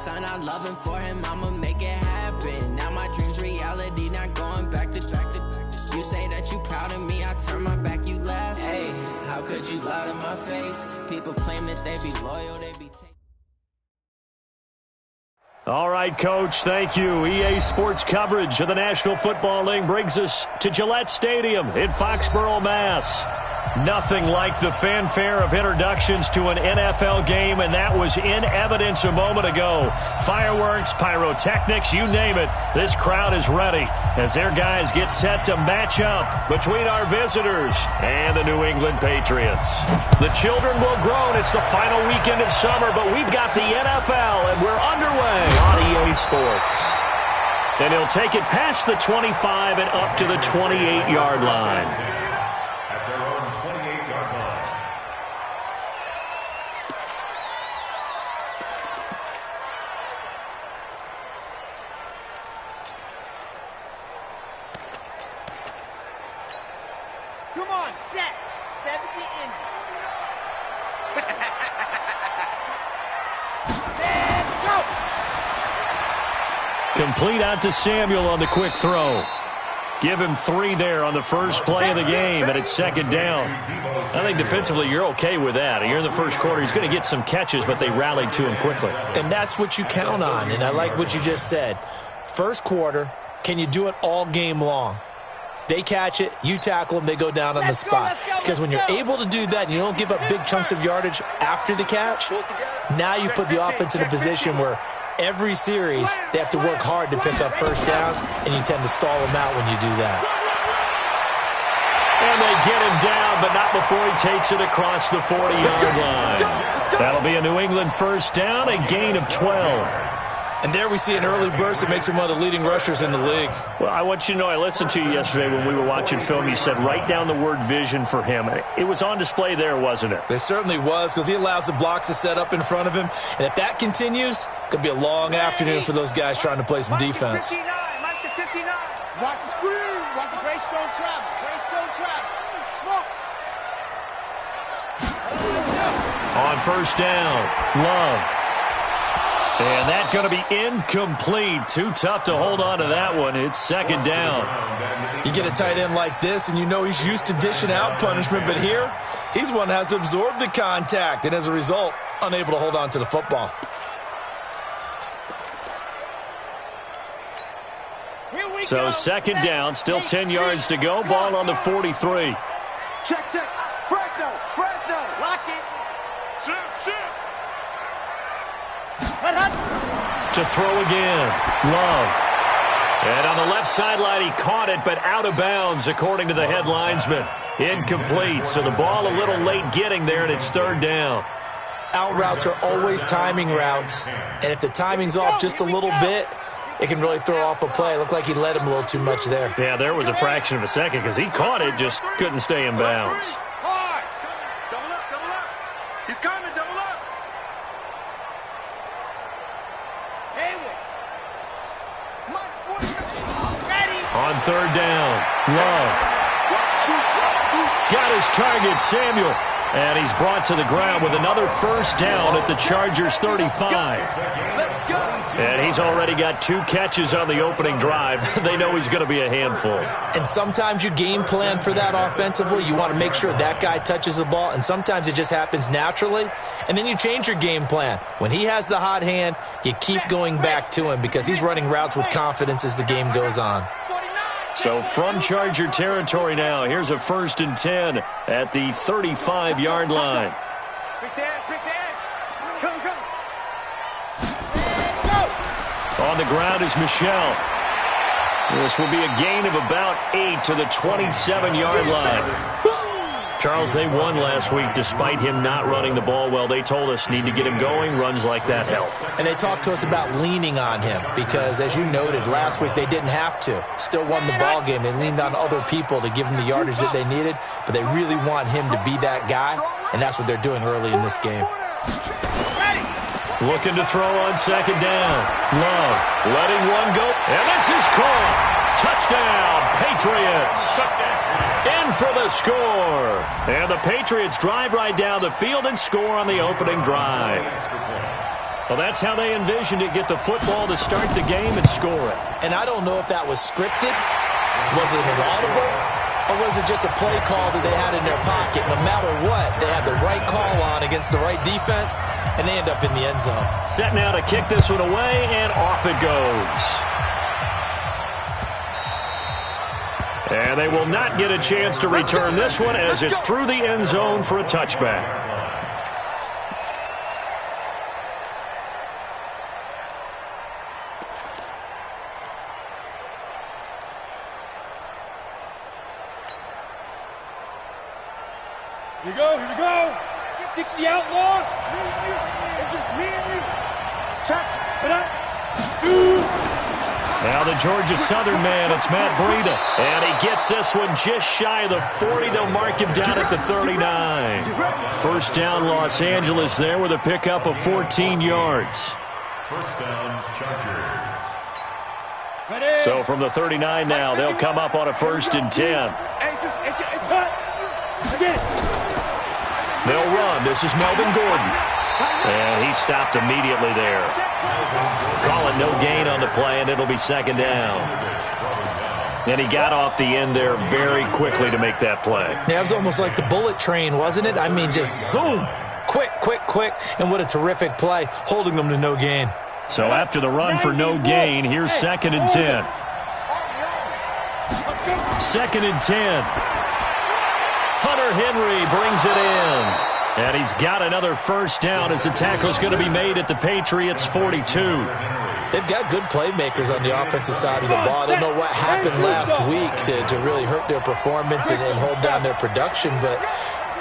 son, I love him for him, I'ma make it happen. Now my dream's reality, not going back to. You say that you proud of me, I turn my back, you laugh. Hey, how could you lie to my face? People claim that they be loyal, they be All right, Coach, thank you. EA Sports coverage of the National Football League brings us to Gillette Stadium in Foxborough, Mass. Nothing like the fanfare of introductions to an NFL game, and that was in evidence a moment ago. Fireworks, pyrotechnics, you name it. This crowd is ready as their guys get set to match up between our visitors and the New England Patriots. The children will groan. It's the final weekend of summer, but we've got the NFL, and we're underway on EA Sports. And he'll take it past the 25 and up to the 28-yard line. Come on, set. 70 in. Set, go. Complete out to Samuel on the quick throw. Give him 3 there on the first play of the game, and it's second down. I think defensively you're okay with that. You're in the first quarter. He's going to get some catches, but they rallied to him quickly. And that's what you count on, and I like what you just said. First quarter, can you do it all game long? They catch it, you tackle them, they go down on the spot. Because when you're able to do that and you don't give up big chunks of yardage after the catch, now you put the offense in a position where every series they have to work hard to pick up first downs, and you tend to stall them out when you do that. And they get him down, but not before he takes it across the 40-yard line. That'll be a New England first down, a gain of 12. And there we see an early burst that makes him one of the leading rushers in the league. Well, I want you to know, I listened to you yesterday when we were watching film. You said write down the word vision for him. It was on display there, wasn't it? It certainly was, because he allows the blocks to set up in front of him. And if that continues, it could be a long afternoon for those guys trying to play some defense. 59, Mike to 59. Watch the screen. Watch the Greystone travel. Greystone travel. Smoke. On first down, Love. And that's going to be incomplete. Too tough to hold on to that one. It's second down. You get a tight end like this, and you know he's used to dishing out punishment, but here, he's one that has to absorb the contact, and as a result, unable to hold on to the football. So second down, still 10 yards to go. Ball on the 43. Check. Fresno. Lock it. Shit. To throw again, Love. And on the left sideline, he caught it, but out of bounds, according to the head linesman. Incomplete, so the ball a little late getting there, and it's third down. Out routes are always timing routes, and if the timing's off just a little bit, it can really throw off a play. It looked like he led him a little too much there. Yeah, there was a fraction of a second because he caught it, just couldn't stay in bounds. Double up. He's coming, double up. On third down, Love. Got his target, Samuel. And he's brought to the ground with another first down at the Chargers' 35. And he's already got 2 catches on the opening drive. They know he's going to be a handful. And sometimes you game plan for that offensively. You want to make sure that guy touches the ball, and sometimes it just happens naturally. And then you change your game plan. When he has the hot hand, you keep going back to him because he's running routes with confidence as the game goes on. So from Charger territory now, here's a 1st and 10 at the 35-yard line. Pick the edge. Come. On the ground is Michelle. This will be a gain of about 8 to the 27-yard line. Charles, they won last week despite him not running the ball well. They told us need to get him going. Runs like that help. And they talked to us about leaning on him because, as you noted, last week they didn't have to. Still won the ball game. They leaned on other people to give them the yardage that they needed, but they really want him to be that guy, and that's what they're doing early in this game. Looking to throw on second down. Love letting one go, and this is caught. Touchdown, Patriots. In for the score. And the Patriots drive right down the field and score on the opening drive. Well, that's how they envisioned it. Get the football to start the game and score it. And I don't know if that was scripted. Was it an audible? Or was it just a play call that they had in their pocket? No matter what, they had the right call on against the right defense, and they end up in the end zone. Set now to kick this one away, and off it goes. And they will not get a chance to return this one as it's through the end zone for a touchback. Here we go. 60 outlaw. Me and you. It's just me and you. Check. Two. Now the Georgia Southern man, it's Matt Breida. And he gets this one just shy of the 40. They'll mark him down at the 39. First down, Los Angeles there with a pickup of 14 yards. First down, Chargers. So from the 39 now, they'll come up on a 1st and 10. They'll run. This is Melvin Gordon. And he stopped immediately there. Call it no gain on the play, and it'll be 2nd down. And he got off the end there very quickly to make that play. Yeah, it was almost like the bullet train, wasn't it? I mean, just zoom. Quick, and what a terrific play, holding them to no gain. So after the run for no gain, here's 2nd and 10. 2nd and 10. Hunter Henry brings it in. And he's got another 1st down as the tackle's going to be made at the Patriots' 42. They've got good playmakers on the offensive side of the ball. I don't know what happened last week to really hurt their performance and hold down their production, but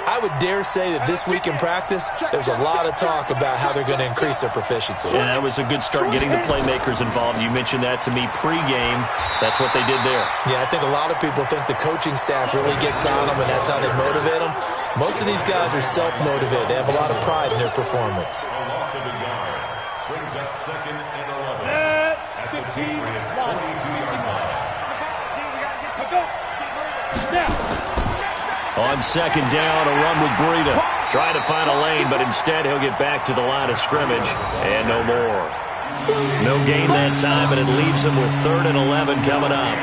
I would dare say that this week in practice, there's a lot of talk about how they're going to increase their proficiency. Yeah, that was a good start getting the playmakers involved. You mentioned that to me pregame. That's what they did there. Yeah, I think a lot of people think the coaching staff really gets on them, and that's how they motivate them. Most of these guys are self-motivated. They have a lot of pride in their performance. Loss of a yard. Brings up 2nd and 11. At the Patriots' 42-yard line. On 2nd down, a run with Breida. Trying to find a lane, but instead he'll get back to the line of scrimmage. And no more. No gain that time, and it leaves him with 3rd and 11 coming up.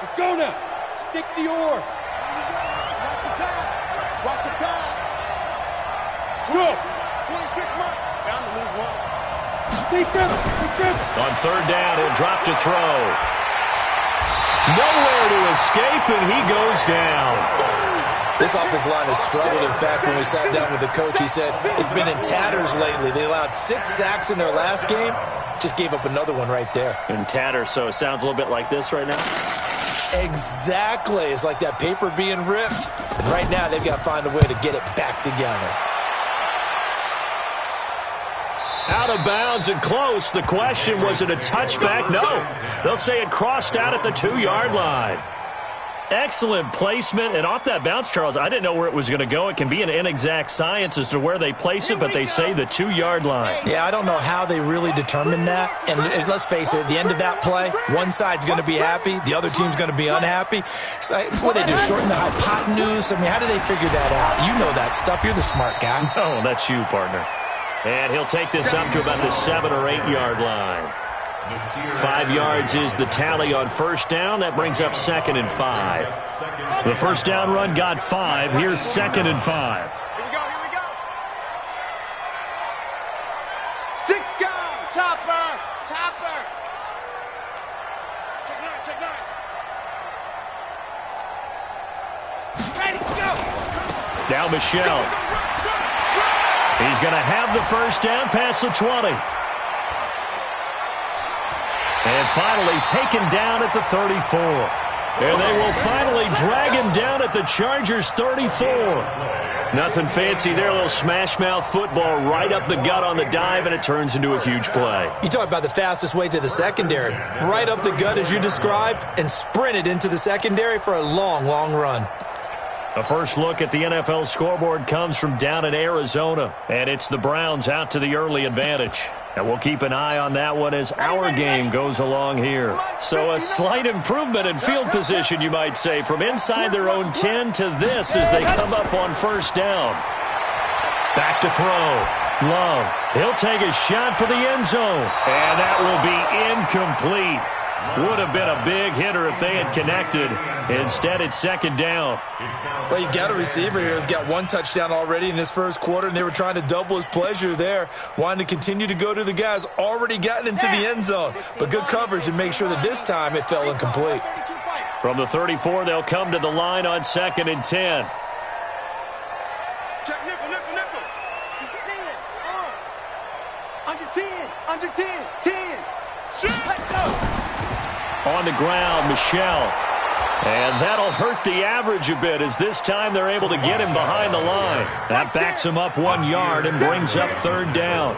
Let's go now. 60 or. Watch the pass. Go. 26 months. Bound to lose one. On 3rd down, he'll drop to throw. Nowhere to escape, and he goes down. This offensive line has struggled. In fact, when we sat down with the coach, he said it's been in tatters lately. They allowed 6 sacks in their last game. Just gave up another one right there. In tatters, so it sounds a little bit like this right now. Exactly. It's like that paper being ripped. And right now, they've got to find a way to get it back together. Out of bounds and close. The question, was it a touchback? No. They'll say it crossed out at the 2-yard line. Excellent placement. And off that bounce, Charles, I didn't know where it was going to go. It can be an inexact science as to where they place it, but they say the 2-yard line. Yeah, I don't know how they really determined that. And let's face it, at the end of that play, one side's going to be happy, the other team's going to be unhappy. It's like, what they do, shorten the hypotenuse? I mean, how do they figure that out? You know that stuff. You're the smart guy. Oh, that's you, partner. And he'll take this up to about the 7 or 8 yard line. 5 yards is the tally on 1st down. That brings up 2nd and 5. The 1st down run got 5. Here's 2nd and 5. Here we go. 6 down. Chopper. Check 9. Ready, go. Now Michelle. He's going to have the 1st down past the 20. And finally taken down at the 34. And they will finally drag him down at the Chargers' 34. Nothing fancy there, a little smash-mouth football right up the gut on the dive, and it turns into a huge play. You talk about the fastest way to the secondary. Right up the gut as you described, and sprinted into the secondary for a long, long run. A first look at the NFL scoreboard comes from down in Arizona, and it's the Browns out to the early advantage. And we'll keep an eye on that one as our game goes along here. So a slight improvement in field position, you might say, from inside their own 10 to this as they come up on first down. Back to throw. Love. He'll take a shot for the end zone. And that will be incomplete. Would have been a big hitter if they had connected. Instead, it's second down. Well, you've got a receiver here who's got one touchdown already in this first quarter, and they were trying to double his pleasure there, wanting to continue to go to the guys already gotten into the end zone. But good coverage to make sure that this time it fell incomplete. From the 34, they'll come to the line on 2nd and 10. Check nickel. He's seeing. Under 10. Under 10. 10. Shoot. Let's go. On the ground, Michelle. And that'll hurt the average a bit as this time they're able to get him behind the line. That backs him up 1 yard and brings up third down.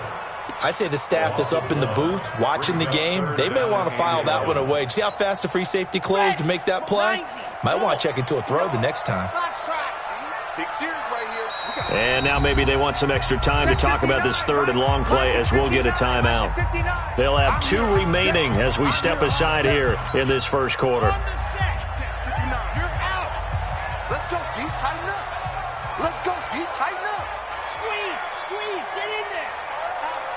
I'd say the staff that's up in the booth watching the game, they may want to file that one away. See how fast the free safety closed to make that play? Might want to check into a throw the next time. And now maybe they want some extra time to talk about this third and long play as we'll get a timeout. They'll have 2 remaining as we step aside here in this first quarter. You're out. Let's go, D. Tighten up. Let's go, D. Tighten up. Squeeze. Get in there.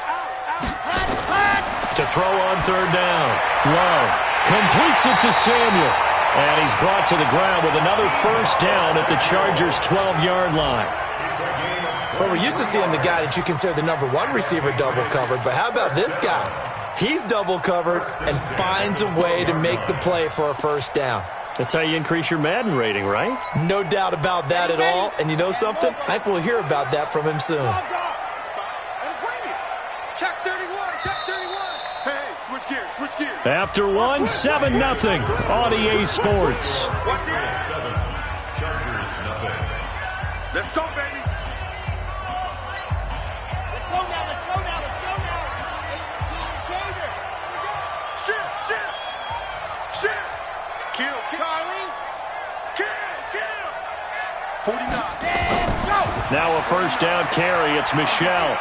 Out. To throw on third down. Love completes it to Samuel. And he's brought to the ground with another first down at the Chargers' 12-yard line. Well, we're used to seeing the guy that you consider the number 1 receiver double covered, but how about this guy? He's double covered and finds a way to make the play for a first down. That's how you increase your Madden rating, right? No doubt about that at all. And you know something? I think we'll hear about that from him soon. Check 31. Hey, switch gears. After 1, 7-0 on EA Sports. Watch this. 7, Chargers nothing. Let's go, baby. Let's go now. 18 Shift. Kill. Charlie. Kill. 49. Go. Now a first down carry. It's Michelle.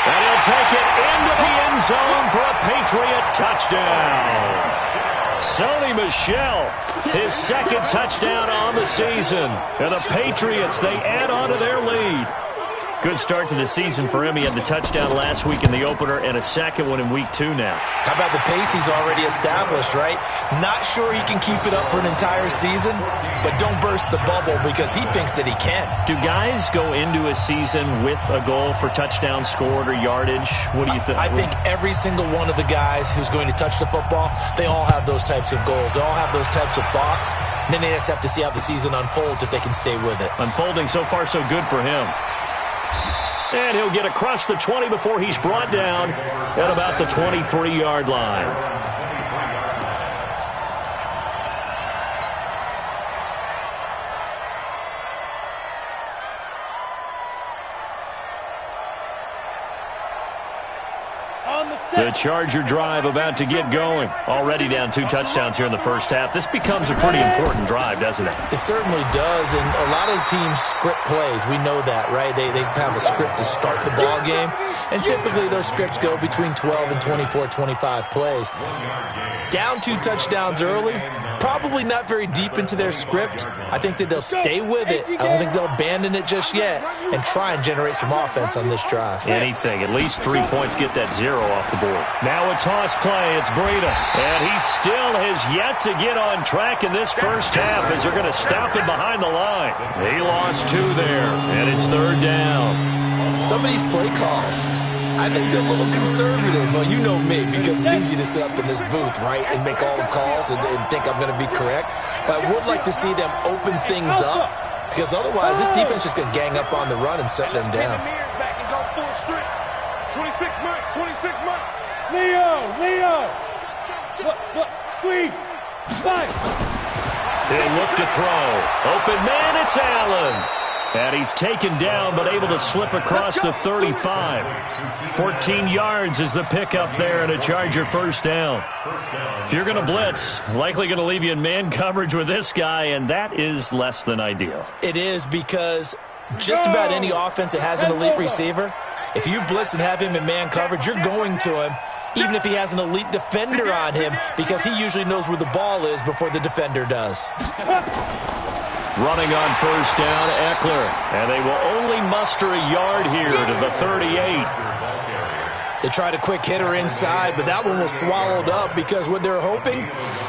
And he'll take it into the end zone for a Patriot touchdown. Sony Michel, his second touchdown on the season. And the Patriots, they add on to their lead. Good start to the season for him. He had the touchdown last week in the opener and a second one in week 2 now. How about the pace he's already established, right? Not sure he can keep it up for an entire season, but don't burst the bubble because he thinks that he can. Do guys go into a season with a goal for touchdown scored or yardage? What do you think? I think every single one of the guys who's going to touch the football, they all have those types of goals. They all have those types of thoughts. And then they just have to see how the season unfolds if they can stay with it. Unfolding so far so good for him. And he'll get across the 20 before he's brought down at about the 23-yard line. The Charger drive about to get going. Already down 2 touchdowns here in the first half. This becomes a pretty important drive, doesn't it? It certainly does, and a lot of teams script plays. We know that, right? They have a script to start the ball game, and typically those scripts go between 12 and 24, 25 plays. Down 2 touchdowns early, probably not very deep into their script. I think that they'll stay with it. I don't think they'll abandon it just yet and try and generate some offense on this drive. Anything. At least 3 points, get that 0 off the board. Now a toss play. It's Breida. And he still has yet to get on track in this first half as they're going to stop him behind the line. He lost 2 there, and it's third down. Some of these play calls, I think they're a little conservative, but you know me, because it's easy to sit up in this booth, right, and make all the calls and think I'm going to be correct. But I would like to see them open things up, because otherwise this defense is going to gang up on the run and shut them down. 26 months. Leo. Squeeze. Fight. He'll look to throw. Open man, it's Allen. And he's taken down, but able to slip across the 35. 14 yards is the pickup there, and a Charger first down. If you're going to blitz, likely going to leave you in man coverage with this guy, and that is less than ideal. It is, because just about any offense that has an elite receiver, If you blitz and have him in man coverage, you're going to him, even if he has an elite defender on him, because he usually knows where the ball is before the defender does. Running on first down, Eckler. And they will only muster a yard here to the 38. They tried a quick hitter inside, but that one was swallowed up because what they're hoping,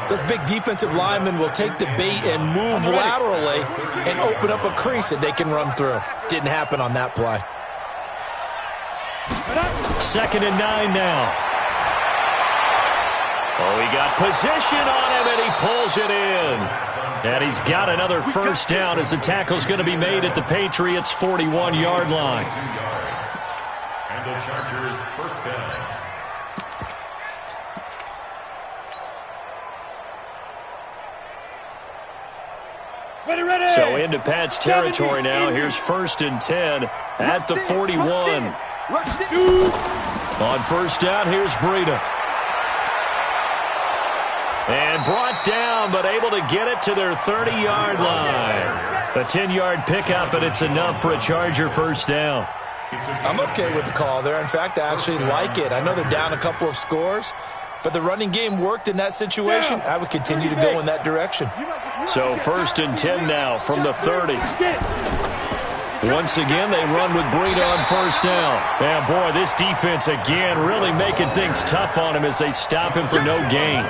those big defensive linemen will take the bait and move laterally and open up a crease that they can run through. Didn't happen on that play. 2nd and 9 now. Oh, he got position on him, and he pulls it in. And he's got another first down as the tackle's going to be made at the Patriots' 41-yard line. And the Chargers first down. Ready. So into Pat's territory now. Here's 1st and 10 at the 41. On first down, here's Breida. And brought down, but able to get it to their 30-yard line. A 10-yard pickup, and it's enough for a Charger first down. I'm okay with the call there. In fact, I actually like it. I know they're down a couple of scores, but the running game worked in that situation. I would continue to go in that direction. So 1st and 10 now from the 30. Once again, they run with Breida on first down. And boy, this defense again really making things tough on him as they stop him for no gain.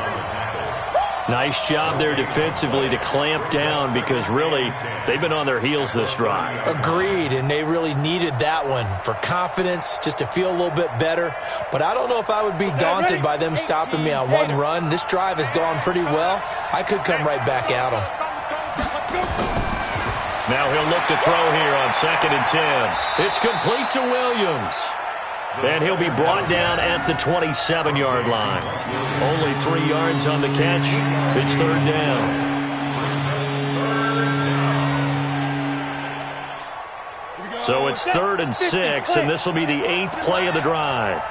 Nice job there defensively to clamp down because really they've been on their heels this drive. Agreed, and they really needed that one for confidence, just to feel a little bit better. But I don't know if I would be daunted by them stopping me on one run. This drive has gone pretty well. I could come right back at them. Now he'll look to throw here on 2nd and 10. It's complete to Williams. And he'll be brought down at the 27-yard line. Only 3 yards on the catch. It's 3rd down. So it's 3rd and 6, and this will be the 8th play of the drive.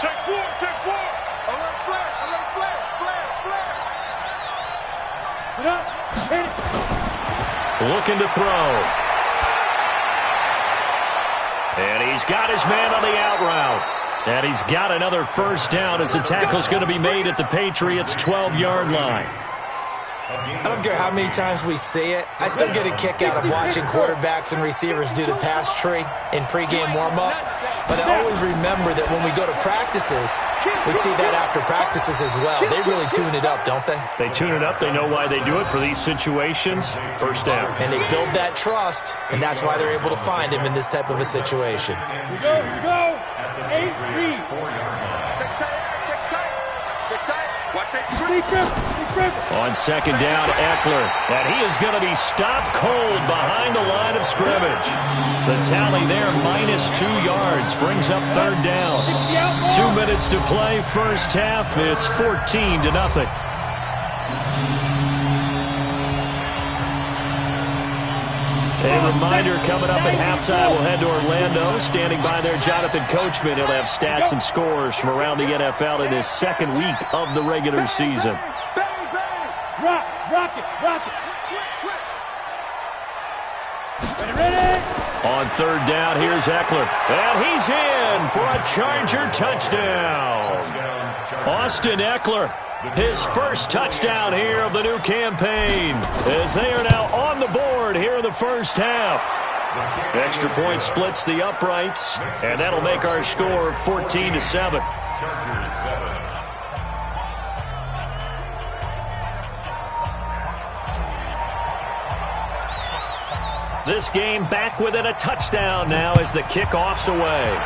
Check 4. Alert flare. Looking to throw. And he's got his man on the out route. And he's got another first down as the tackle's going to be made at the Patriots' 12-yard line. I don't care how many times we see it. I still get a kick out of watching quarterbacks and receivers do the pass tree in pregame warm-up. But I always remember that when we go to practices, we see that after practices as well. They really tune it up, don't they? They tune it up. They know why they do it for these situations. First down. And they build that trust, and that's why they're able to find him in this type of a situation. Here we go. 8 read. Check tight. Watch it. On 2nd down, Eckler. And he is going to be stopped cold behind the line of scrimmage. The tally there, -2 yards, brings up 3rd down. 2 minutes to play, first half. It's 14-0. A reminder, coming up at halftime, we'll head to Orlando. Standing by there, Jonathan Coachman. He'll have stats and scores from around the NFL in his 2nd week of the regular season. Rock it. Ready. On 3rd down, here's Eckler. And he's in for a Charger touchdown. Austin Eckler, his first touchdown here of the new campaign, as they are now on the board here in the first half. Extra point splits the uprights, and that'll make our score 14-7. This game back within a touchdown now as the kickoff's away.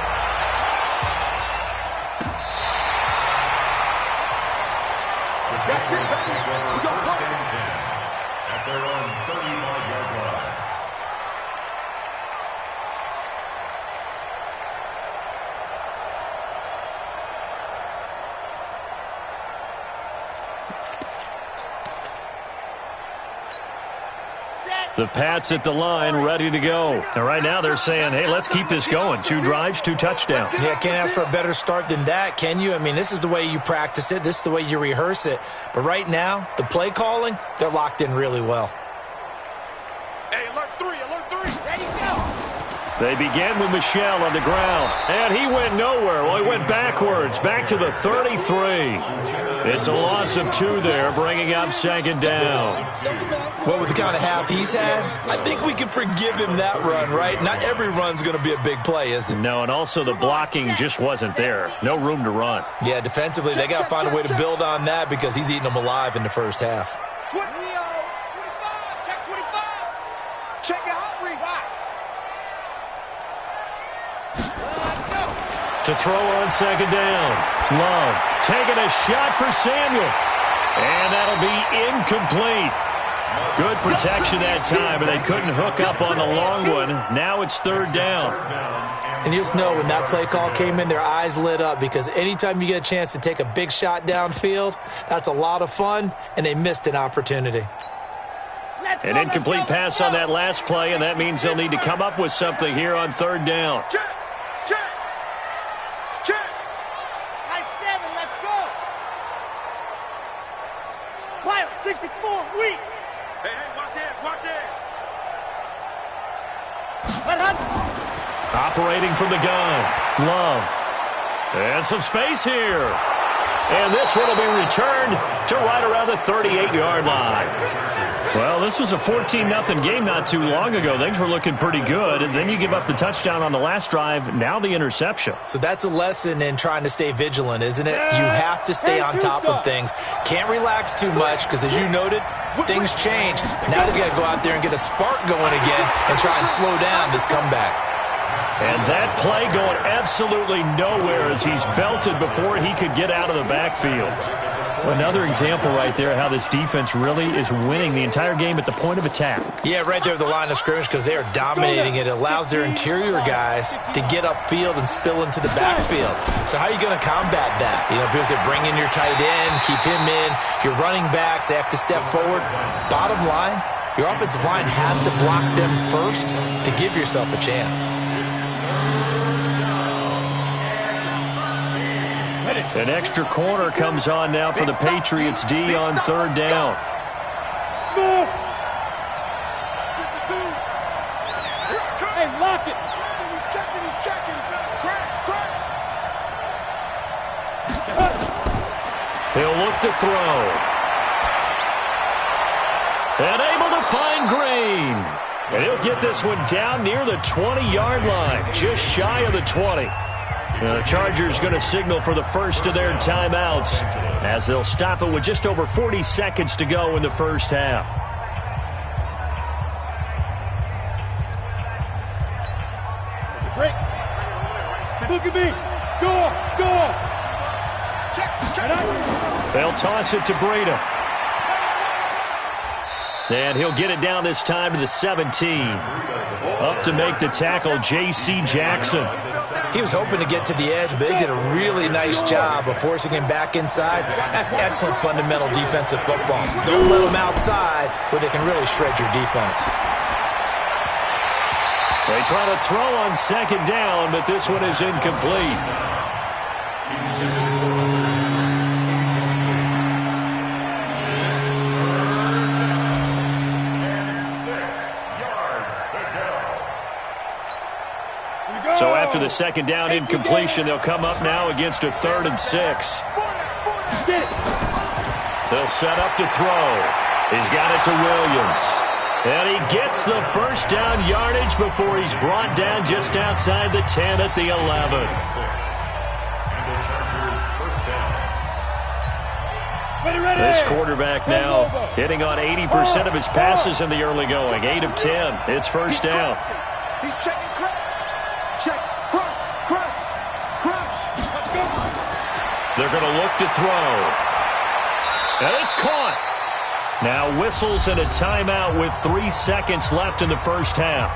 At their own 35-yard line. The Pats at the line, ready to go. And right now they're saying, hey, let's keep this going. 2 drives, 2 touchdowns. Yeah, can't ask for a better start than that, can you? I mean, this is the way you practice it. This is the way you rehearse it. But right now, the play calling, they're locked in really well. Hey, alert 3. Ready, go. They began with Michel on the ground, and he went nowhere. Well, he went backwards, back to the 33. It's a loss of 2 there, bringing up second down. Well, with the kind of half he's had, I think we can forgive him that run, right? Not every run's going to be a big play, is it? No, and also the blocking just wasn't there. No room to run. Yeah, defensively, they got to find a way to build on that because he's eating them alive in the first half. Check your hot read. To throw on second down. Love taking a shot for Samuel. And that'll be incomplete. Good protection that time, but they couldn't hook up on the long one. Now it's third down. And you just know when that play call came in, their eyes lit up because anytime you get a chance to take a big shot downfield, that's a lot of fun, and they missed an opportunity. An incomplete pass on that last play, and that means they'll need to come up with something here on third down. Check. Nice 7, let's go. Pilot 64, weak. Hey, watch it. Let hunt. Operating from the gun. Love. And some space here. And this one will be returned to right around the 38-yard line. Well, this was a 14-0 game not too long ago. Things were looking pretty good, and then you give up the touchdown on the last drive, now the interception. So that's a lesson in trying to stay vigilant, isn't it? You have to stay on top of things. Can't relax too much because, as you noted, things change. Now they've got to go out there and get a spark going again and try and slow down this comeback. And that play going absolutely nowhere as he's belted before he could get out of the backfield. Another example right there how this defense really is winning the entire game at the point of attack. Yeah, right there at the line of scrimmage because they are dominating it. It allows their interior guys to get upfield and spill into the backfield. So how are you going to combat that? You know, because they bring in your tight end, keep him in. Your running backs, they have to step forward. Bottom line, your offensive line has to block them first to give yourself a chance. An extra corner comes on now for the Patriots D on third down. Hey, lock it. He's checking. Crash. He'll look to throw. And able to find Green. And he'll get this one down near the 20-yard line, just shy of the 20. The Chargers going to signal for the first of their timeouts as they'll stop it with just over 40 seconds to go in the first half. Break. Look at me. Go. Check. They'll toss it to Breida. And he'll get it down this time to the 17. Up to make the tackle, J.C. Jackson. He was hoping to get to the edge, but they did a really nice job of forcing him back inside. That's excellent fundamental defensive football. Don't let them outside where they can really shred your defense. They try to throw on second down, but this one is incomplete. So after the second down incompletion, they'll come up now against a 3rd and 6. They'll set up to throw. He's got it to Williams. And he gets the first down yardage before he's brought down just outside the 10 at the 11. This quarterback now hitting on 80% of his passes in the early going. 8 of 10. It's first down. He's checking. Check, crunch. Let's go. They're going to look to throw. And it's caught. Now whistles and a timeout with 3 seconds left in the first half.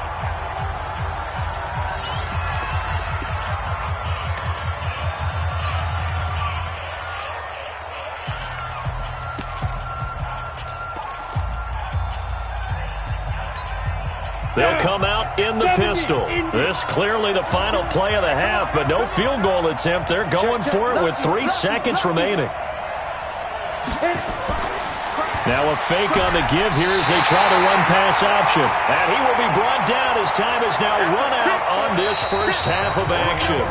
They'll come out in the pistol. This clearly the final play of the half, but no field goal attempt. They're going for it with 3 seconds remaining. Now a fake on the give here as they try the run-pass option. And he will be brought down as time is now run out on this first half of action.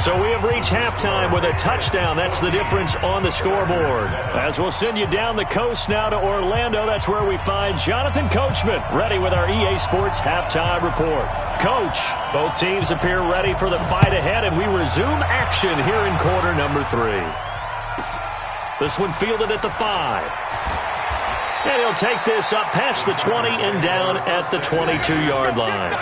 So we have reached halftime with a touchdown. That's the difference on the scoreboard. As we'll send you down the coast now to Orlando, that's where we find Jonathan Coachman ready with our EA Sports halftime report. Coach, both teams appear ready for the fight ahead, and we resume action here in quarter number 3. This one fielded at the 5. And he'll take this up past the 20 and down at the 22-yard line.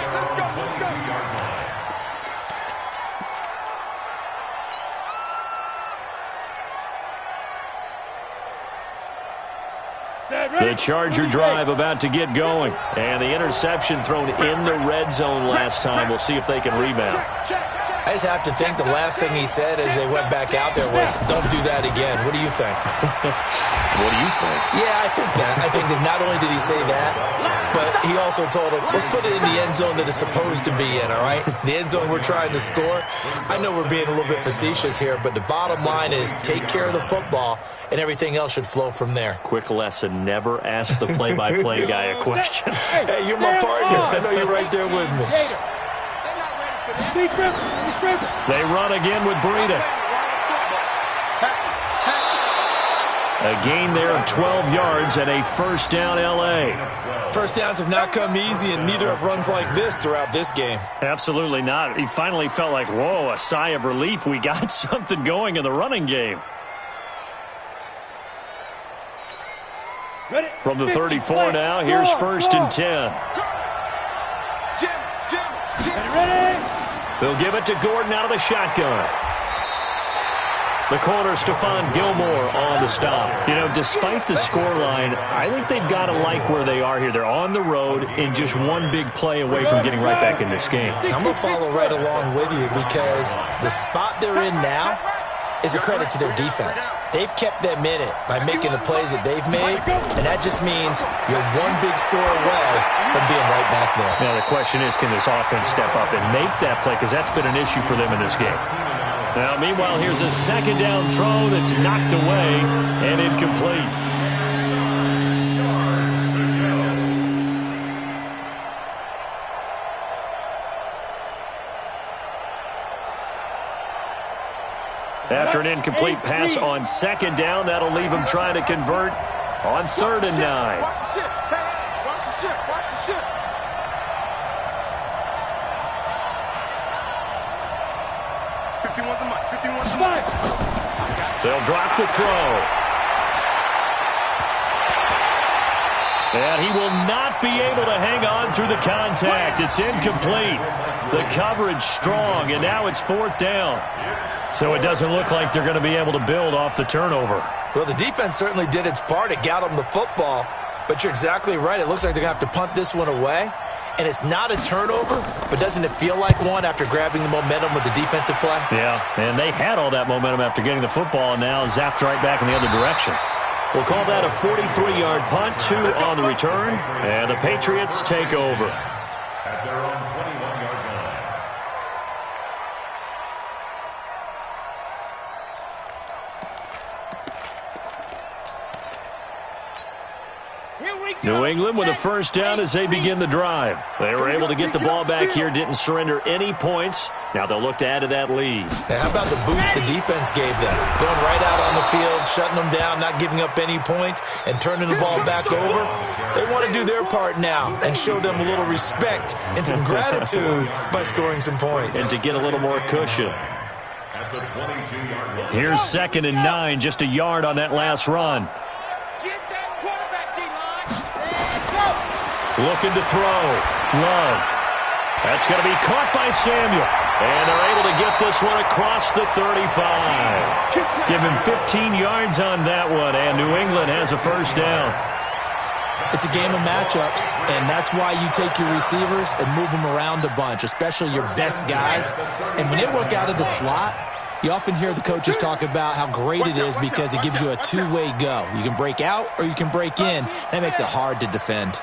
The Charger drive about to get going. And the interception thrown in the red zone last time. We'll see if they can rebound. I just have to think the last thing he said as they went back out there was, don't do that again. What do you think? What do you think? Yeah, I think that. I think that not only did he say that, but he also told him, let's put it in the end zone that it's supposed to be in, all right? The end zone we're trying to score. I know we're being a little bit facetious here, but the bottom line is take care of the football, and everything else should flow from there. Quick lesson, never ask the play-by-play guy a question. Hey, you're my partner. I know you're right there with me. They run again with Breida. A gain there of 12 yards and a first down L.A. First downs have not come easy, and neither have runs like this throughout this game. Absolutely not. He finally felt like, whoa, a sigh of relief. We got something going in the running game. From the 34 now, here's first and 10. They'll give it to Gordon out of the shotgun. The corner, Stephon Gilmore on the stop. You know, despite the scoreline, I think they've got to like where they are here. They're on the road and just one big play away from getting right back in this game. I'm going to follow right along with you because the spot they're in now is a credit to their defense. They've kept them in it by making the plays that they've made, and that just means you're one big score away from being right back there. Now, the question is, can this offense step up and make that play? Because that's been an issue for them in this game. Now, meanwhile, here's a second down throw that's knocked away and incomplete. After an incomplete pass on second down, that'll leave him trying to convert on 3rd and 9. Watch the shit. Hey, watch the shit. Watch the shit. They'll drop the throw. And he will not be able to hang on through the contact. It's incomplete. The coverage strong, and now it's 4th down. So it doesn't look like they're going to be able to build off the turnover. Well, the defense certainly did its part. It got them the football. But you're exactly right. It looks like they're going to have to punt this one away. And it's not a turnover, but doesn't it feel like one after grabbing the momentum with the defensive play? Yeah, and they had all that momentum after getting the football and now zapped right back in the other direction. We'll call that a 43-yard punt, 2 on the return, and the Patriots take over. At their own 21-yard line. New England with a first down as they begin the drive. They were able to get the ball back here, didn't surrender any points. Now they'll look to add to that lead. Now, how about the boost the defense gave them? Going right out on the field, shutting them down, not giving up any points, and turning the ball back over. They want to do their part now and show them a little respect and some gratitude by scoring some points. And to get a little more cushion. At the 22-yard line. Here's 2nd and 9, just a yard on that last run. Looking to throw. Love. That's going to be caught by Samuel. And they're able to get this one across the 35. Give him 15 yards on that one, and New England has a first down. It's a game of matchups, and that's why you take your receivers and move them around a bunch, especially your best guys. And when they work out of the slot, you often hear the coaches talk about how great it is because it gives you a two-way go. You can break out or you can break in. That makes it hard to defend.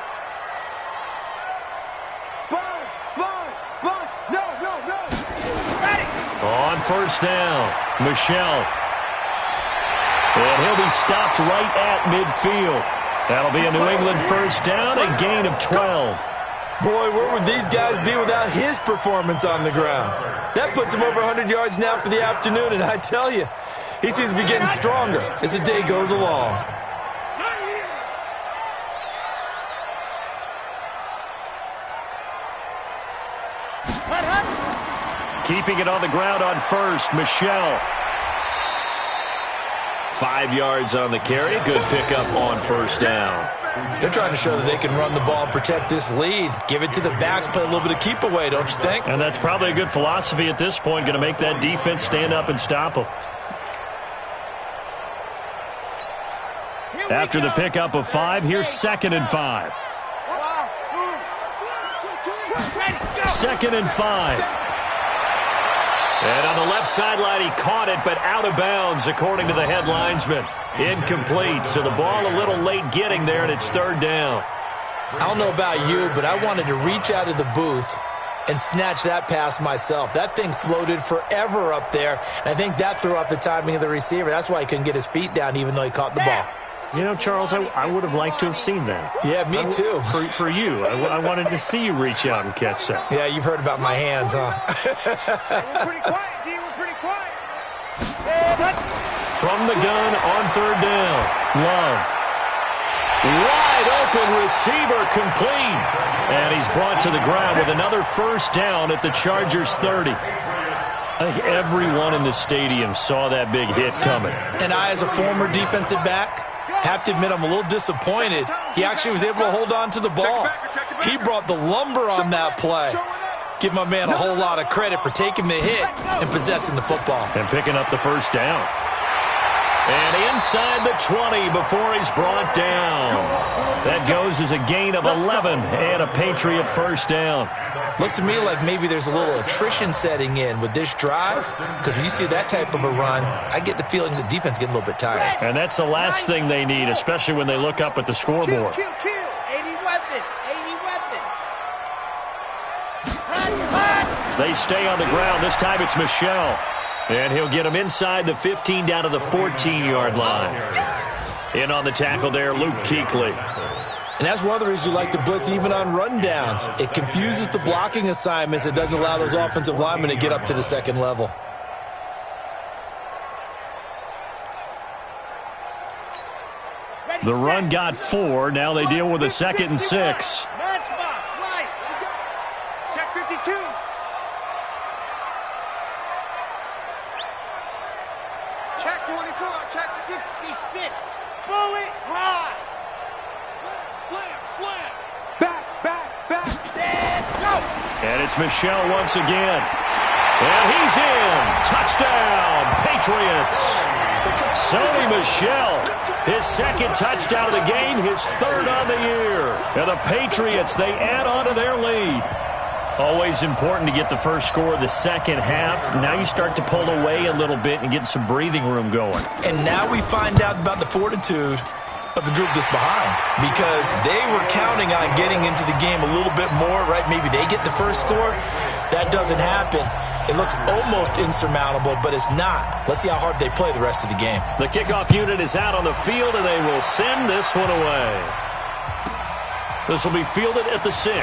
On first down, Michelle. And he'll be stopped right at midfield. That'll be a New England first down, a gain of 12. Boy, where would these guys be without his performance on the ground? That puts him over 100 yards now for the afternoon, and I tell you, he seems to be getting stronger as the day goes along. Keeping it on the ground on first, Michelle. 5 yards on the carry. Good pickup on first down. They're trying to show that they can run the ball and protect this lead. Give it to the backs, play a little bit of keep away, don't you think? And that's probably a good philosophy at this point, going to make that defense stand up and stop them. After the pickup of 5, here's 2nd and 5. 2nd and 5. And on the left sideline, he caught it, but out of bounds, according to the head linesman. Incomplete, so the ball a little late getting there, and it's 3rd down. I don't know about you, but I wanted to reach out of the booth and snatch that pass myself. That thing floated forever up there, and I think that threw off the timing of the receiver. That's why he couldn't get his feet down, even though he caught the ball. You know, Charles, I would have liked to have seen that. Yeah, me too. For you. I wanted to see you reach out and catch that. Yeah, you've heard about my hands, huh? We're pretty quiet, D. We're pretty quiet. From the gun on 3rd down. Love. Wide open receiver complete. And he's brought to the ground with another first down at the Chargers' 30. I think everyone in the stadium saw that big hit coming. And I, as a former defensive back, have to admit I'm a little disappointed. He actually was able to hold on to the ball. He brought the lumber on that play. Give my man a whole lot of credit for taking the hit and possessing the football. And picking up the first down. And inside the 20 before he's brought down. That goes as a gain of 11 and a Patriot first down. Looks to me like maybe there's a little attrition setting in with this drive, because when you see that type of a run, I get the feeling the defense getting a little bit tired. And that's the last thing they need, especially when they look up at the scoreboard. Kill. 80 weapon. They stay on the ground. This time it's Michelle. And he'll get him inside the 15 down to the 14-yard line. In on the tackle there, Luke Kuechly. And that's one of the reasons you like to blitz even on rundowns. It confuses the blocking assignments. It doesn't allow those offensive linemen to get up to the second level. The run got 4. Now they deal with a 2nd and 6. Matchbox, right. Check 52. Check 24. Check 66. Bullet high. Slam. Back. Stand, go. And it's Michelle once again. And he's in. Touchdown, Patriots. Sony Michel, his 2nd touchdown of the game, his 3rd on the year. And the Patriots, they add on to their lead. Always important to get the first score of the second half. Now you start to pull away a little bit and get some breathing room going. And now we find out about the fortitude of the group that's behind, because they were counting on getting into the game a little bit more, right? Maybe they get the first score. That doesn't happen. It looks almost insurmountable, but it's not. Let's see how hard they play the rest of the game. The kickoff unit is out on the field, and they will send this one away. This will be fielded at the 6.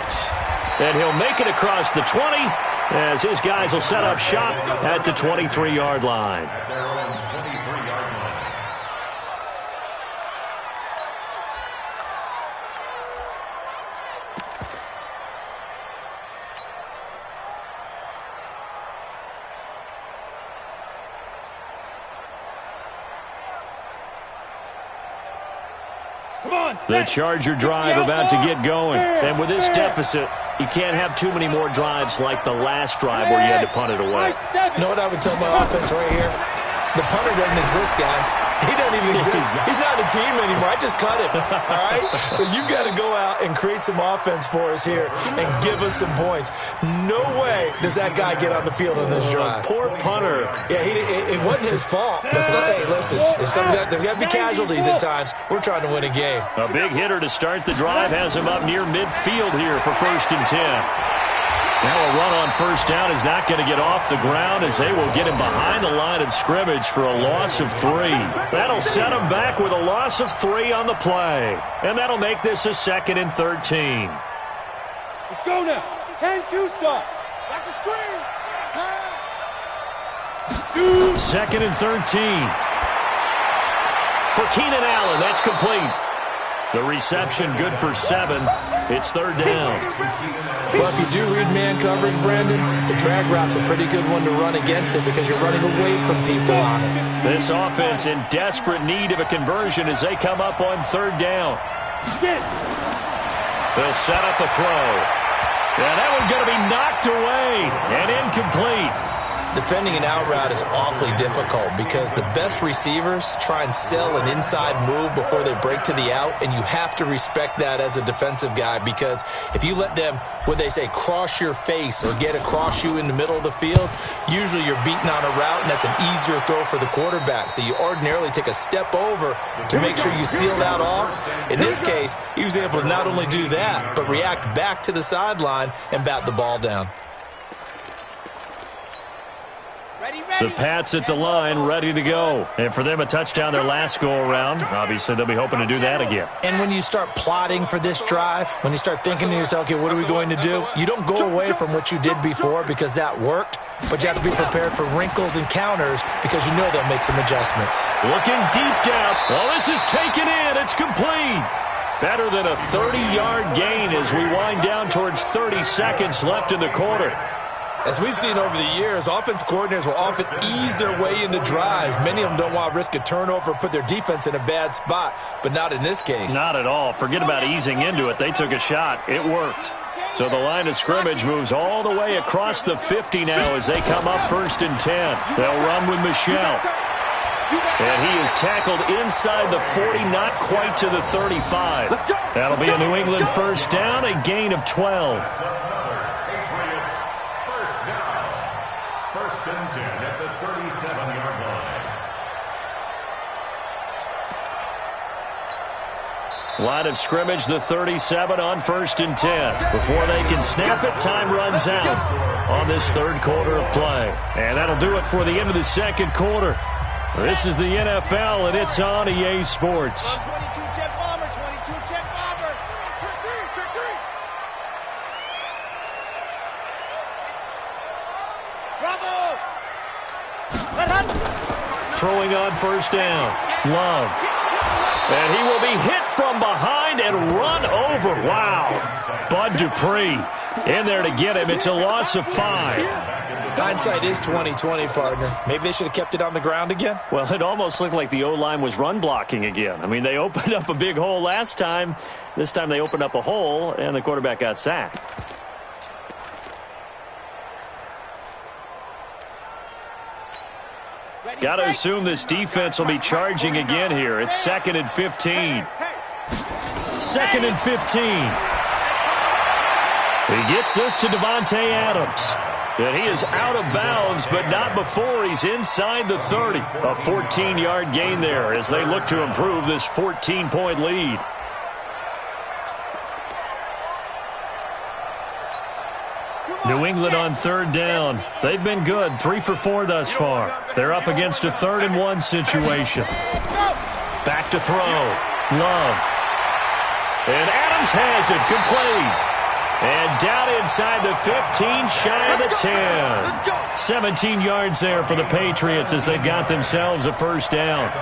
And he'll make it across the 20 as his guys will set up shop at the 23-yard line. The Charger drive about to get going. And with this deficit, you can't have too many more drives like the last drive where you had to punt it away. You know what I would tell my offense right here? The punter doesn't exist, guys. He doesn't even exist. He's not a team anymore. I just cut him, all right? So you've got to go out and create some offense for us here and give us some points. No way does that guy get on the field on this drive. Poor punter. Yeah, it wasn't his fault. But hey, listen, there's got to be casualties at times. We're trying to win a game. A big hitter to start the drive has him up near midfield here for 1st and 10. Now a run on first down is not going to get off the ground as they will get him behind the line of scrimmage for a loss of 3. That'll set him back with a loss of 3 on the play. And that'll make this a 2nd and 13. Let's go now. 10-2 stop. Watch the screen. Pass. 2nd and 13. For Keenan Allen, that's complete. The reception good for 7. It's 3rd down. Well, if you do read man coverage, Brandon, the drag route's a pretty good one to run against it because you're running away from people on it. This offense in desperate need of a conversion as they come up on 3rd down. They'll set up a throw. And that one's going to be knocked away and incomplete. Defending an out route is awfully difficult because the best receivers try and sell an inside move before they break to the out, and you have to respect that as a defensive guy because if you let them, what they say, cross your face or get across you in the middle of the field, usually you're beating on a route, and that's an easier throw for the quarterback. So you ordinarily take a step over to make sure you seal that off. In this case, he was able to not only do that, but react back to the sideline and bat the ball down. The Pats at the line, ready to go. And for them, a touchdown their last go-around. Obviously, they'll be hoping to do that again. And when you start plotting for this drive, when you start thinking to yourself, okay, what are we going to do? You don't go away from what you did before because that worked, but you have to be prepared for wrinkles and counters because you know they'll make some adjustments. Looking deep down. Well, this is taken in. It's complete. Better than a 30-yard gain as we wind down towards 30 seconds left in the quarter. As we've seen over the years, offense coordinators will often ease their way into drives. Many of them don't want to risk a turnover or put their defense in a bad spot, but not in this case. Not at all. Forget about easing into it. They took a shot. It worked. So the line of scrimmage moves all the way across the 50 now as they come up 1st and 10. They'll run with Michel. And he is tackled inside the 40, not quite to the 35. That'll be a New England first down, a gain of 12. First and 10 at the 37-yard line. Line of scrimmage, the 37 on 1st and 10. Before they can snap it, time runs out on this 3rd quarter of play. And that'll do it for the end of the 2nd quarter. This is the NFL, and it's on EA Sports. 22 jet bomber, 22 jet bomber. Check three. Bravo! Throwing on first down. Love. And he will be hit from behind and run over. Wow. Bud Dupree in there to get him. It's a loss of 5. Hindsight is 20/20, partner. Maybe they should have kept it on the ground again. Well, it almost looked like the O-line was run blocking again. I mean, they opened up a big hole last time. This time they opened up a hole, and the quarterback got sacked. Got to assume this defense will be charging again here. It's 2nd and 15. 2nd and 15. He gets this to Devontae Adams. And he is out of bounds, but not before he's inside the 30. A 14-yard gain there as they look to improve this 14-point lead. New England on 3rd down. They've been good, 3 for 4 thus far. They're up against a 3rd and 1 situation. Back to throw. Love. And Adams has it, complete. And down inside the 15, shy of the 10. 17 yards there for the Patriots as they've got themselves a first down.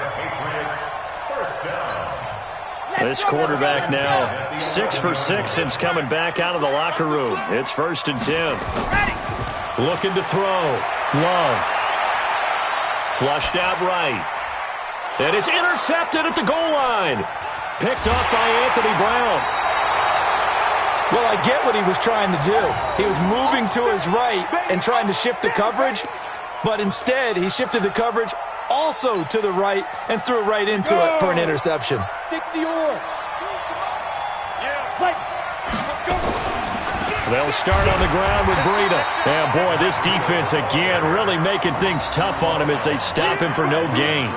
This quarterback now 6 for 6 since coming back out of the locker room. It's 1st and 10. Looking to throw. Love. Flushed out right. And it's intercepted at the goal line. Picked up by Anthony Brown. Well, I get what he was trying to do. He was moving to his right and trying to shift the coverage, but instead he shifted the coverage also to the right and threw right into it for an interception. 60 or. They'll start on the ground with Breida. And boy, this defense again really making things tough on him as they stop him for no gain.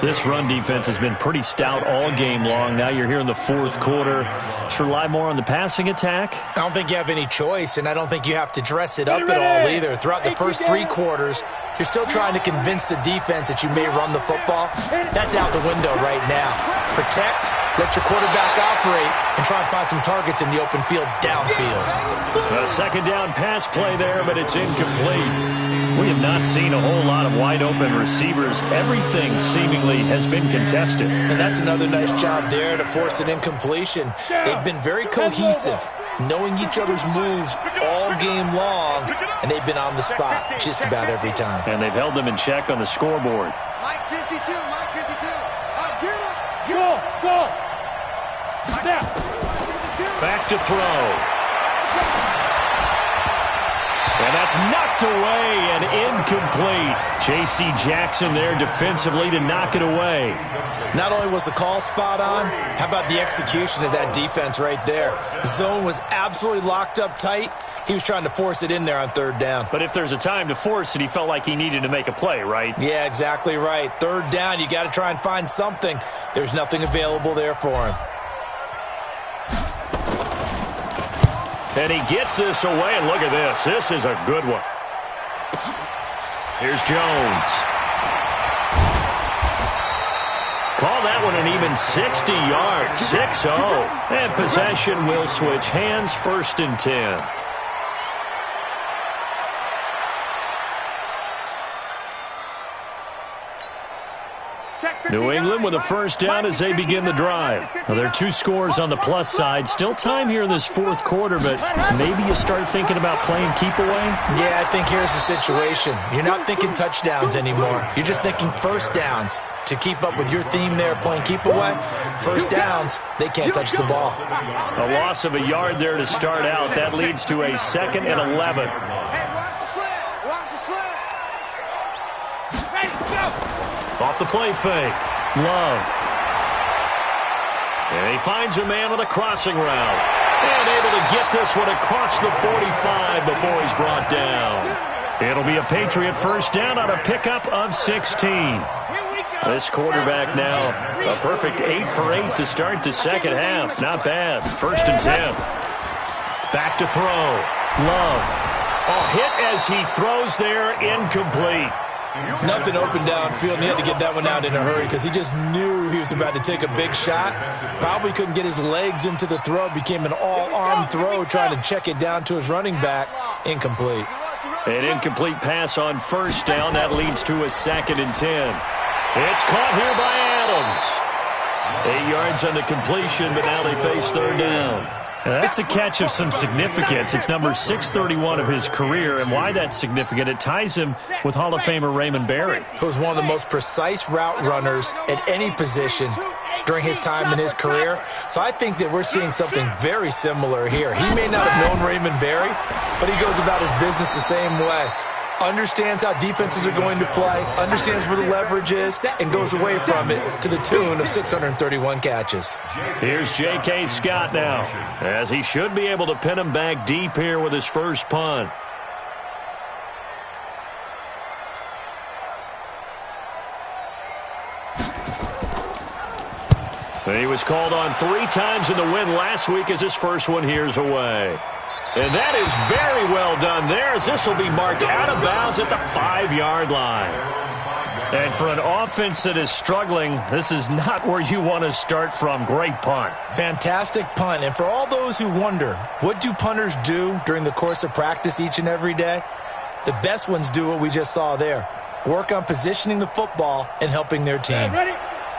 This run defense has been pretty stout all game long. Now you're here in the fourth quarter. Should rely more on the passing attack? I don't think you have any choice, and I don't think you have to dress it up at all either. Throughout the first 3 quarters, you're still trying to convince the defense that you may run the football. That's out the window right now. Protect, let your quarterback operate, and try and find some targets in the open field downfield. A second down pass play there, but it's incomplete. We have not seen a whole lot of wide-open receivers. Everything seemingly has been contested. And that's another nice job there to force an incompletion. They've been very cohesive, knowing each other's moves all game long, and they've been on the spot just about every time. And they've held them in check on the scoreboard. Mike 52, Mike 52. Get him. Go. Step. Back to throw. And that's knocked away and incomplete. J.C. Jackson there defensively to knock it away. Not only was the call spot on, how about the execution of that defense right there? The zone was absolutely locked up tight. He was trying to force it in there on third down. But if there's a time to force it, he felt like he needed to make a play, right? Yeah, exactly right. Third down, you got to try and find something. There's nothing available there for him. And he gets this away, and look at this. This is a good one. Here's Jones. Call that one an even 60 yards, 6-0. And possession will switch hands, 1st and 10. New England with a first down as they begin the drive. Now, there are 2 scores on the plus side. Still time here in this fourth quarter, but maybe you start thinking about playing keep away? Yeah, I think here's the situation. You're not thinking touchdowns anymore. You're just thinking first downs. To keep up with your theme there, playing keep away, first downs, they can't touch the ball. A loss of a yard there to start out. That leads to a 2nd and 11. Off the play fake. Love. And he finds a man on a crossing route. And able to get this one across the 45 before he's brought down. It'll be a Patriot first down on a pickup of 16. This quarterback now, a perfect 8 for 8 to start the second half. Not bad. 1st and 10. Back to throw. Love. A hit as he throws there, incomplete. Nothing open downfield, and he had to get that one out in a hurry because he just knew he was about to take a big shot. Probably couldn't get his legs into the throw. Became an all-arm throw trying to check it down to his running back. Incomplete. An incomplete pass on first down. That leads to a 2nd and 10. It's caught here by Adams. 8 yards on the completion, but now they face third down. Now that's a catch of some significance. It's number 631 of his career, and why that's significant, it ties him with Hall of Famer Raymond Berry, who was one of the most precise route runners at any position during his time in his career. So I think that we're seeing something very similar here. He may not have known Raymond Berry, but he goes about his business the same way. Understands how defenses are going to play, understands where the leverage is, and goes away from it to the tune of 631 catches. Here's J.K. Scott now, as he should be able to pin him back deep here with his first punt. He was called on 3 times in the win last week as his first one here's away. And that is very well done there, as this will be marked out of bounds at the 5-yard line. And for an offense that is struggling, this is not where you want to start from. Great punt. Fantastic punt. And for all those who wonder, what do punters do during the course of practice each and every day? The best ones do what we just saw there. Work on positioning the football and helping their team.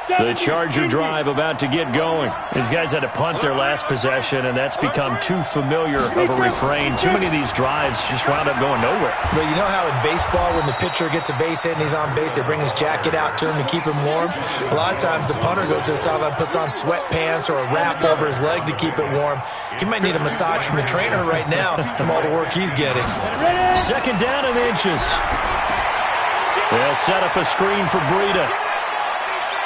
The Charger drive about to get going. These guys had to punt their last possession, and that's become too familiar of a refrain. Too many of these drives just wound up going nowhere. Well, you know how in baseball, when the pitcher gets a base hit and he's on base, they bring his jacket out to him to keep him warm? A lot of times the punter goes to the sideline, puts on sweatpants or a wrap over his leg to keep it warm. He might need a massage from the trainer right now from all the work he's getting. 2nd down and inches. They'll set up a screen for Breida.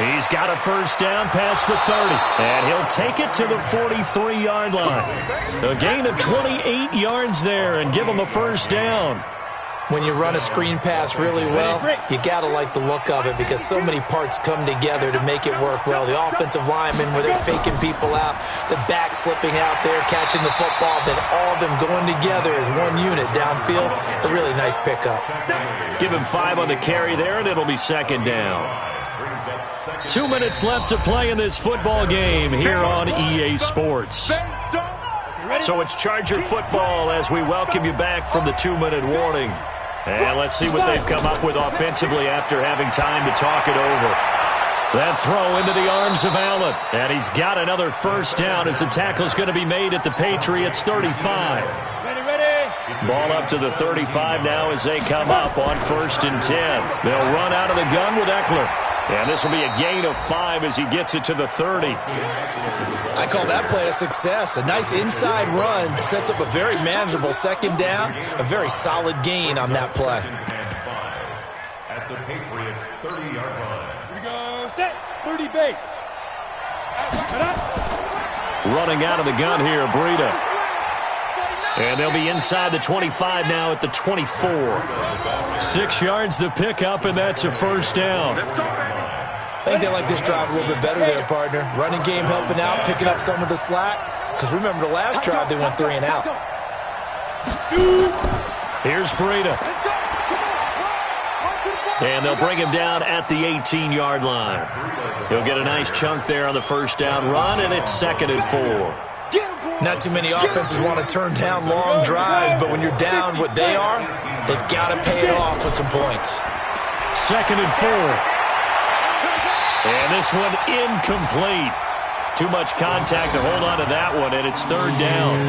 He's got a first down past the 30, and he'll take it to the 43-yard line. A gain of 28 yards there and give him a first down. When you run a screen pass really well, you got to like the look of it because so many parts come together to make it work well. The offensive linemen, where they're faking people out, the back slipping out there, catching the football, then all of them going together as one unit downfield. A really nice pickup. Give him 5 on the carry there, and it'll be second down. 2 minutes left to play in this football game here on EA Sports. So it's Charger football as we welcome you back from the 2-minute warning. And let's see what they've come up with offensively after having time to talk it over. That throw into the arms of Allen. And he's got another first down as the tackle's going to be made at the Patriots' 35. Ball up to the 35 now as they come up on 1st and 10. They'll run out of the gun with Eckler. And this will be a gain of 5 as he gets it to the 30. I call that play a success. A nice inside run sets up a very manageable second down. A very solid gain on that play. At the Patriots' 30-yard line. Here we go. Set. 30 base. Running out of the gun here, Breida. And they'll be inside the 25 now at the 24. 6 yards the pickup, and that's a first down. I think they like this drive a little bit better there, partner. Running game helping out, picking up some of the slack. Because remember the last drive, they went 3 and out. Here's Breida. And they'll bring him down at the 18-yard line. He'll get a nice chunk there on the first down run, and it's 2nd and 4. Not too many offenses want to turn down long drives, but when you're down what they are, they've got to pay it off with some points. 2nd and 4. And this one incomplete. Too much contact to hold on to that one, and it's 3rd down.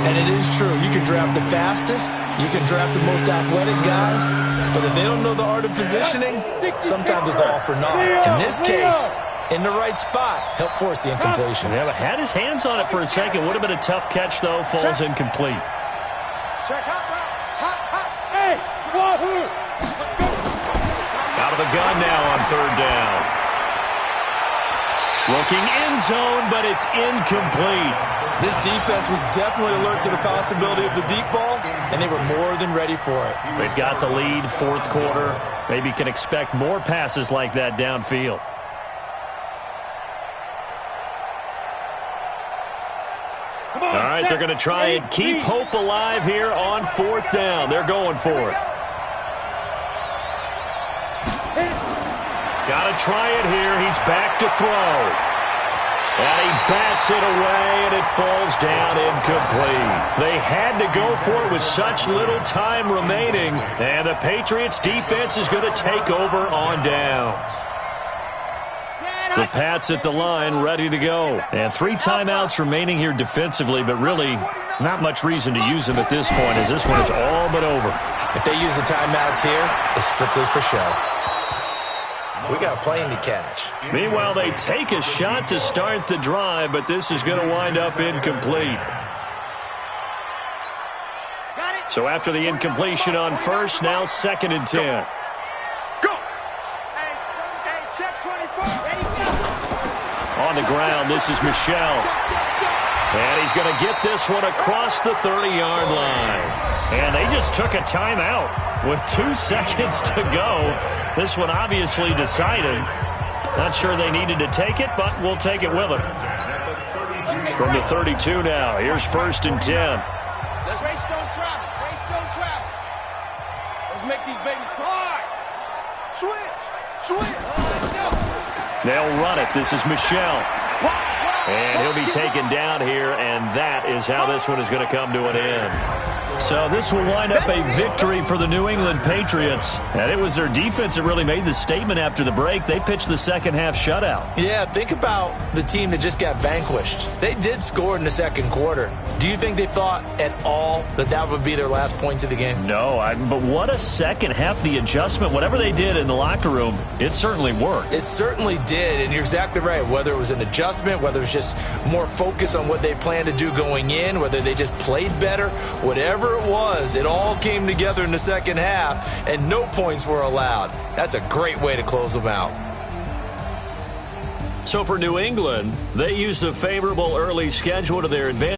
And it is true. You can draft the fastest. You can draft the most athletic guys. But if they don't know the art of positioning, sometimes it's all for naught. In this case, in the right spot, help force the incompletion. Yeah, but had his hands on it for a second. Would have been a tough catch, though. Falls incomplete. Out of the gun now on 3rd down. Looking end zone, but it's incomplete. This defense was definitely alert to the possibility of the deep ball, and they were more than ready for it. They've got the lead, 4th quarter. Maybe can expect more passes like that downfield. All right, they're going to try and keep hope alive here on 4th down. They're going for it. Got to try it here. He's back to throw. And he bats it away, and it falls down incomplete. They had to go for it with such little time remaining. And the Patriots defense is going to take over on downs. The Pats at the line, ready to go. And 3 timeouts remaining here defensively, but really not much reason to use them at this point, as this one is all but over. If they use the timeouts here, it's strictly for show. We got a plane to catch. Meanwhile, they take a shot to start the drive, but this is going to wind up incomplete. So after the incompletion on 1st, now 2nd and 10. On the ground, this is Michel. And he's going to get this one across the 30-yard line. And they just took a timeout with 2 seconds to go. This one obviously decided. Not sure they needed to take it, but we'll take it with them. From the 32 now, here's 1st and 10. Let's race, don't travel. Race, don't travel. Let's make these babies cry. Switch. Let's go. They'll run it. This is Michel. And he'll be taken down here, and that is how this one is going to come to an end. So this will wind up a victory for the New England Patriots. And it was their defense that really made the statement after the break. They pitched the second-half shutout. Yeah, think about the team that just got vanquished. They did score in the 2nd quarter. Do you think they thought at all that that would be their last points of the game? No, but what a second half. The adjustment, whatever they did in the locker room, it certainly worked. It certainly did, and you're exactly right. Whether it was an adjustment, whether it was just more focus on what they planned to do going in, whether they just played better, whatever it was, it all came together in the second half, and no points were allowed. That's a great way to close them out. So for New England, they used a favorable early schedule to their advantage.